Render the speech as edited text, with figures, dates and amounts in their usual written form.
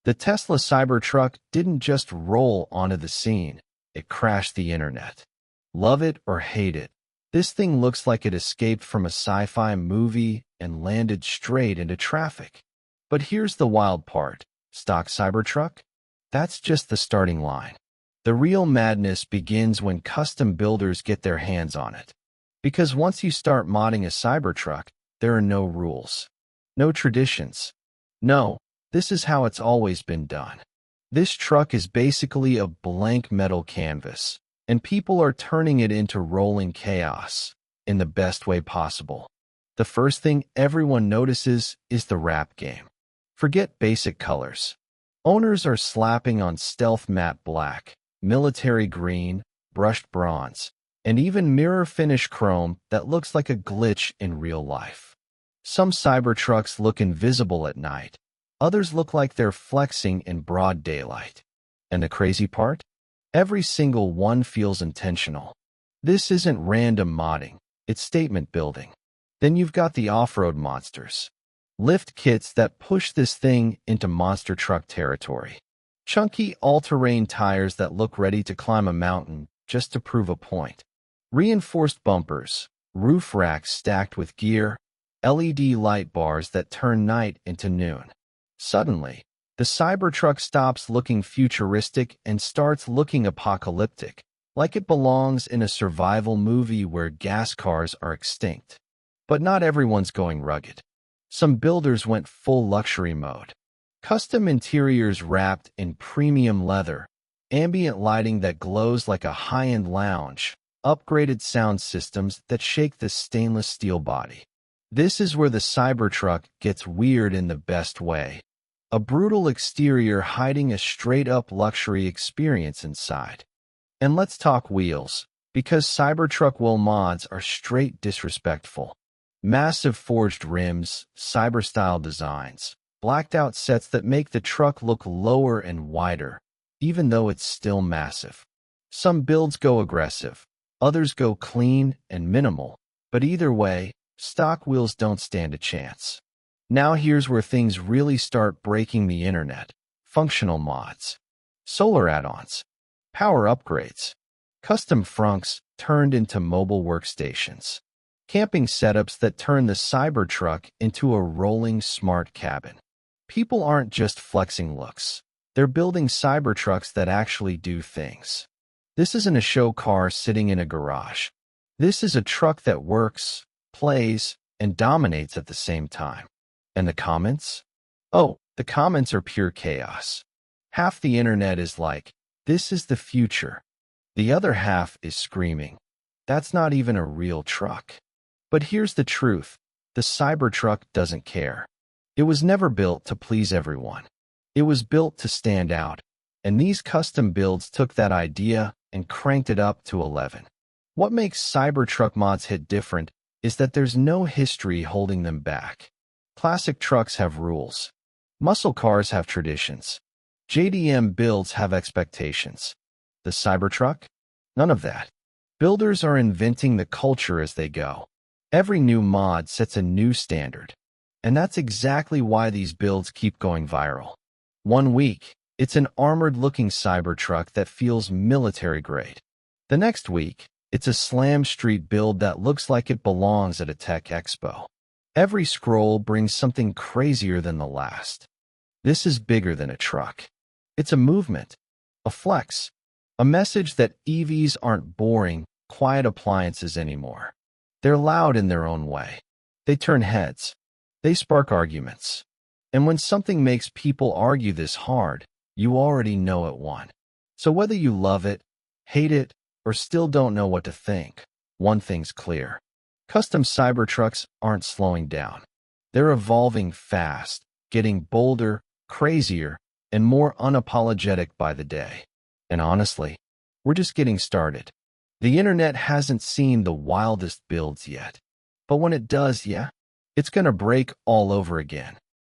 The Tesla Cybertruck didn't just roll onto the scene, it crashed the internet. Love it or hate it, this thing looks like it escaped from a sci-fi movie and landed straight into traffic. But here's the wild part. Stock Cybertruck? That's just the starting line. The real madness begins when custom builders get their hands on it. Because once you start modding a Cybertruck, there are no rules. No traditions. No, this is how it's always been done. This truck is basically a blank metal canvas, and people are turning it into rolling chaos in the best way possible. The first thing everyone notices is the wrap game. Forget basic colors. Owners are slapping on stealth matte black, military green, brushed bronze, and even mirror finish chrome that looks like a glitch in real life. Some Cybertrucks look invisible at night. Others look like they're flexing in broad daylight. And the crazy part? Every single one feels intentional. This isn't random modding, it's statement building. Then you've got the off-road monsters. Lift kits that push this thing into monster truck territory. Chunky all-terrain tires that look ready to climb a mountain just to prove a point. Reinforced bumpers, roof racks stacked with gear, LED light bars that turn night into noon. Suddenly, the Cybertruck stops looking futuristic and starts looking apocalyptic, like it belongs in a survival movie where gas cars are extinct. But not everyone's going rugged. Some builders went full luxury mode. Custom interiors wrapped in premium leather, ambient lighting that glows like a high-end lounge, upgraded sound systems that shake the stainless steel body. This is where the Cybertruck gets weird in the best way. A brutal exterior hiding a straight-up luxury experience inside. And let's talk wheels, because Cybertruck wheel mods are straight disrespectful. Massive forged rims, cyber-style designs, blacked-out sets that make the truck look lower and wider, even though it's still massive. Some builds go aggressive, others go clean and minimal, but either way, stock wheels don't stand a chance. Now here's where things really start breaking the internet. Functional mods. Solar add-ons. Power upgrades. Custom frunks turned into mobile workstations. Camping setups that turn the Cybertruck into a rolling smart cabin. People aren't just flexing looks. They're building Cybertrucks that actually do things. This isn't a show car sitting in a garage. This is a truck that works, plays, and dominates at the same time. And the comments? Oh, the comments are pure chaos. Half the internet is like, this is the future. The other half is screaming, that's not even a real truck. But here's the truth, the Cybertruck doesn't care. It was never built to please everyone. It was built to stand out, and these custom builds took that idea and cranked it up to 11. What makes Cybertruck mods hit different is that there's no history holding them back. Classic trucks have rules. Muscle cars have traditions. JDM builds have expectations. The Cybertruck? None of that. Builders are inventing the culture as they go. Every new mod sets a new standard. And that's exactly why these builds keep going viral. One week, it's an armored-looking Cybertruck that feels military-grade. The next week, it's a slam street build that looks like it belongs at a tech expo. Every scroll brings something crazier than the last. This is bigger than a truck. It's a movement, a flex, a message that EVs aren't boring, quiet appliances anymore. They're loud in their own way. They turn heads. They spark arguments. And when something makes people argue this hard, you already know it won. So whether you love it, hate it, or still don't know what to think, one thing's clear. Custom Cybertrucks aren't slowing down. They're evolving fast, getting bolder, crazier, and more unapologetic by the day. And honestly, we're just getting started. The internet hasn't seen the wildest builds yet. But when it does, yeah, it's gonna break all over again.